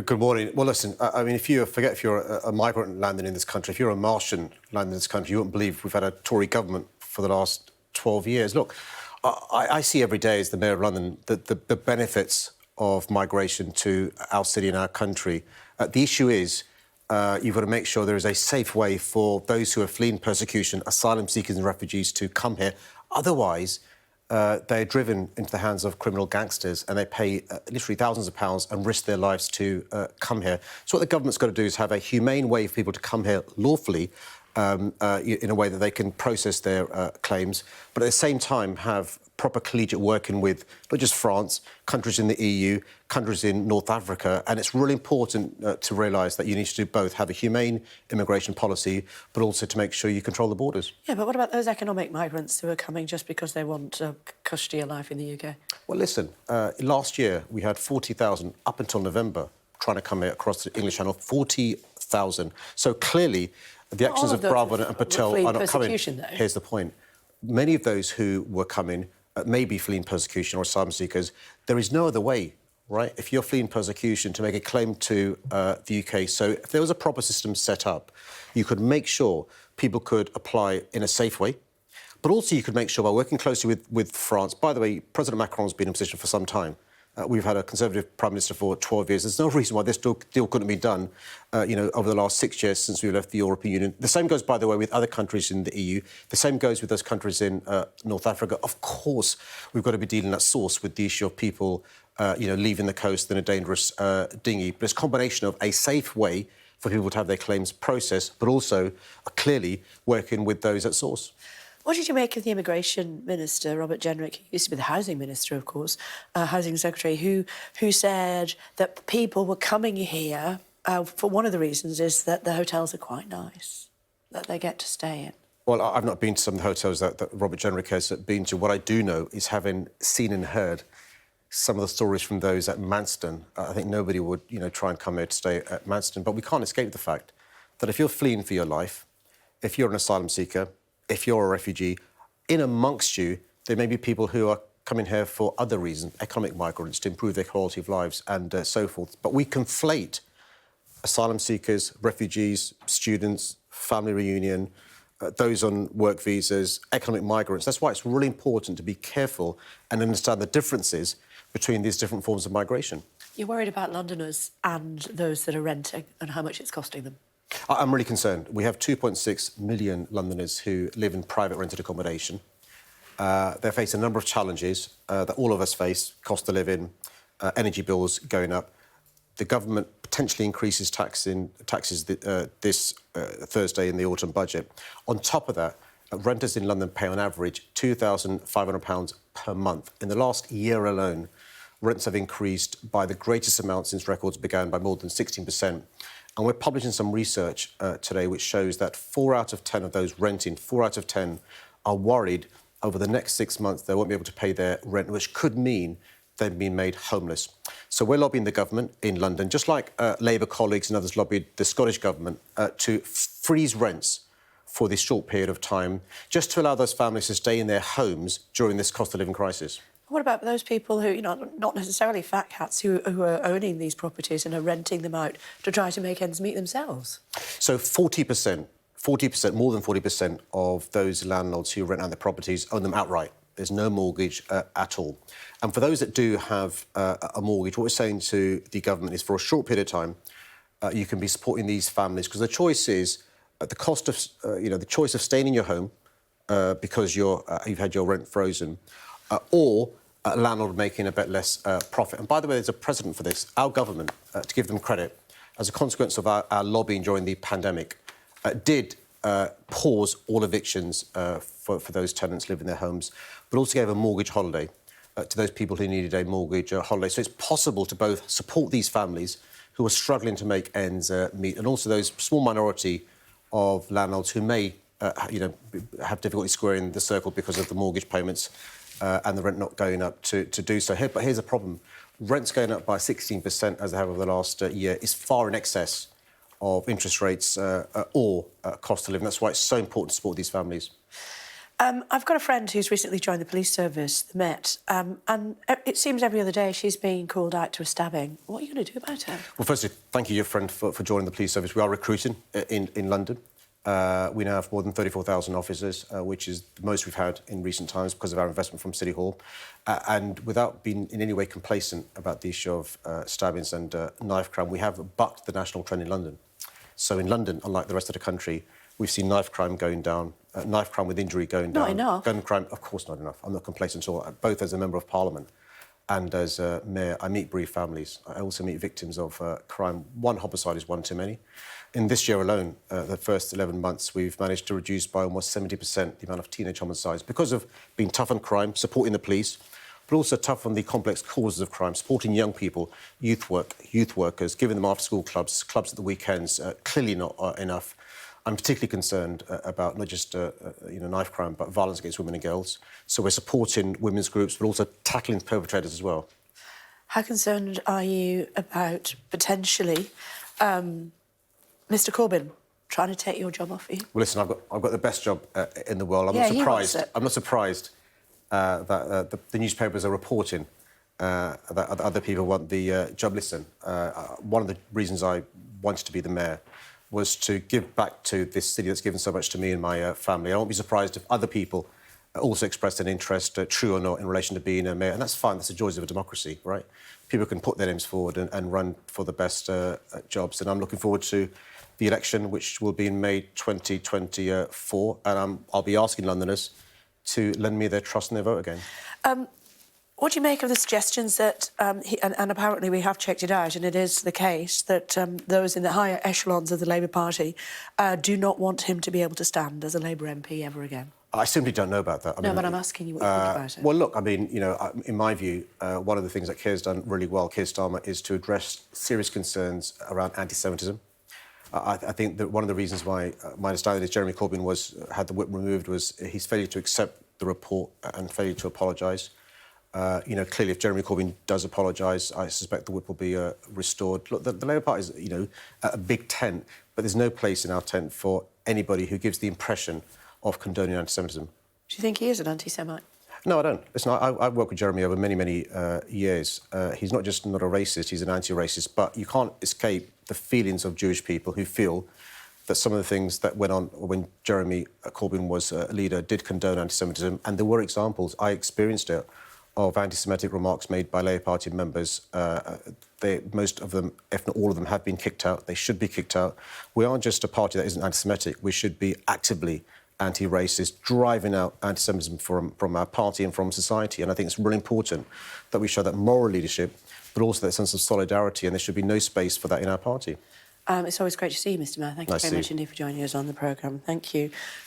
Good morning. Well, listen, I mean, if you're a migrant landing in this country, if you're a Martian landing in this country, you wouldn't believe we've had a Tory government for the last 12 years. Look, I see every day as the Mayor of London the benefits of migration to our city and our country. The issue is you've got to make sure there is a safe way for those who are fleeing persecution, asylum seekers and refugees to come here. Otherwise, they're driven into the hands of criminal gangsters and they pay literally thousands of pounds and risk their lives to come here. So what the government's got to do is have a humane way for people to come here lawfully in a way that they can process their claims, but at the same time have proper collegiate working with not just France, countries in the EU, countries in North Africa. And it's really important to realise that you need to do both, have a humane immigration policy, but also to make sure you control the borders. Yeah, but what about those economic migrants who are coming just because they want a cushier life in the UK? Well, listen, last year we had 40,000 up until November trying to come here across the English Channel, 40,000. So clearly the actions of Bravo and Patel are not coming. Though. Here's the point. Many of those who were coming may be fleeing persecution or asylum seekers. There is no other way, right, if you're fleeing persecution, to make a claim to the UK. So if there was a proper system set up, you could make sure people could apply in a safe way, but also you could make sure by working closely with France. By the way, President Macron's been in position for some time. We've had a Conservative Prime Minister for 12 years. There's no reason why this deal couldn't be done, over the last 6 years since we left the European Union. The same goes, by the way, with other countries in the EU. The same goes with those countries in North Africa. Of course, we've got to be dealing at source with the issue of people, leaving the coast in a dangerous dinghy. But it's a combination of a safe way for people to have their claims processed, but also clearly working with those at source. What did you make of the Immigration Minister, Robert Jenrick, who used to be the Housing Minister, of course, Housing Secretary, who said that people were coming here for one of the reasons is that the hotels are quite nice, that they get to stay in? Well, I've not been to some of the hotels that Robert Jenrick has been to. What I do know is, having seen and heard some of the stories from those at Manston, I think nobody would, try and come here to stay at Manston. But we can't escape the fact that if you're fleeing for your life, if you're an asylum seeker, if you're a refugee, in amongst you, there may be people who are coming here for other reasons, economic migrants, to improve their quality of lives and so forth. But we conflate asylum seekers, refugees, students, family reunion, those on work visas, economic migrants. That's why it's really important to be careful and understand the differences between these different forms of migration. You're worried about Londoners and those that are renting and how much it's costing them? I'm really concerned. We have 2.6 million Londoners who live in private rented accommodation. They face a number of challenges that all of us face: cost of living, energy bills going up. The government potentially increases taxes this Thursday in the autumn budget. On top of that, renters in London pay on average £2,500 per month. In the last year alone, rents have increased by the greatest amount since records began, by more than 16%. And we're publishing some research today which shows that 4 out of 10 of those renting, 4 out of 10, are worried over the next 6 months they won't be able to pay their rent, which could mean they've been made homeless. So we're lobbying the government in London, just like Labour colleagues and others lobbied the Scottish government, to freeze rents for this short period of time, just to allow those families to stay in their homes during this cost of living crisis. What about those people who, not necessarily fat cats, who are owning these properties and are renting them out to try to make ends meet themselves? So 40%, more than 40% of those landlords who rent out their properties own them outright. There's no mortgage at all. And for those that do have a mortgage, what we're saying to the government is, for a short period of time, you can be supporting these families, because the choice is the cost of, the choice of staying in your home because you've had your rent frozen, or a landlord making a bit less profit. And by the way, there's a precedent for this. Our government, to give them credit, as a consequence of our lobbying during the pandemic, did pause all evictions for those tenants living in their homes, but also gave a mortgage holiday to those people who needed a mortgage holiday. So it's possible to both support these families who are struggling to make ends meet, and also those small minority of landlords who may, have difficulty squaring the circle because of the mortgage payments and the rent not going up to do so. But here's a problem. Rents going up by 16%, as they have over the last year, is far in excess of interest rates or cost of living. That's why it's so important to support these families. I've got a friend who's recently joined the police service, the Met, and it seems every other day she's being called out to a stabbing. What are you going to do about it? Well, firstly, thank you, your friend, for joining the police service. We are recruiting in London. We now have more than 34,000 officers, which is the most we've had in recent times because of our investment from City Hall. And without being in any way complacent about the issue of stabbings and knife crime, we have bucked the national trend in London. So in London, unlike the rest of the country, we've seen knife crime going down, knife crime with injury going down. Not enough. Gun crime, of course not enough. I'm not complacent at all. Both as a Member of Parliament and as Mayor, I meet bereaved families. I also meet victims of crime. One homicide is one too many. In this year alone, the first 11 months, we've managed to reduce by almost 70% the amount of teenage homicides because of being tough on crime, supporting the police, but also tough on the complex causes of crime, supporting young people, youth workers, giving them after-school clubs at the weekends, clearly not enough. I'm particularly concerned about not just knife crime, but violence against women and girls. So we're supporting women's groups, but also tackling perpetrators as well. How concerned are you about potentially Mr. Corbyn trying to take your job off you? Well, listen, I've got the best job in the world. I'm not surprised that the newspapers are reporting that other people want the job. Listen, one of the reasons I wanted to be the mayor was to give back to this city that's given so much to me and my family. I won't be surprised if other people also expressed an interest, true or not, in relation to being a mayor. And that's fine. That's the joys of a democracy, right? People can put their names forward and run for the best jobs. And I'm looking forward to the election, which will be in May 2024. And I'll be asking Londoners to lend me their trust and their vote again. What do you make of the suggestions that, and apparently we have checked it out, and it is the case, that those in the higher echelons of the Labour Party do not want him to be able to stand as a Labour MP ever again? I simply don't know about that. But I'm asking you what you think about it. Well, look, I mean, in my view, one of the things that Keir's done really well, Keir Starmer, is to address serious concerns around anti-Semitism. I think that one of the reasons why my understanding is Jeremy Corbyn had the whip removed was his failure to accept the report and failure to apologise. Clearly, if Jeremy Corbyn does apologise, I suspect the whip will be restored. Look, the Labour Party is, a big tent, but there's no place in our tent for anybody who gives the impression of condoning anti-Semitism. Do you think he is an anti-Semite? No, I don't. Listen, I've worked with Jeremy over many, many years. He's not just not a racist, he's an anti-racist, but you can't escape the feelings of Jewish people who feel that some of the things that went on when Jeremy Corbyn was a leader did condone anti-Semitism, and there were examples, I experienced it, of anti-Semitic remarks made by Labour Party members. Most of them, if not all of them, have been kicked out. They should be kicked out. We aren't just a party that isn't anti-Semitic. We should be actively anti-racist, driving out anti-Semitism from our party and from society. And I think it's really important that we show that moral leadership, but also that sense of solidarity, and there should be no space for that in our party. It's always great to see you, Mr Mayor. Thank you very much indeed for joining us on the programme. Thank you.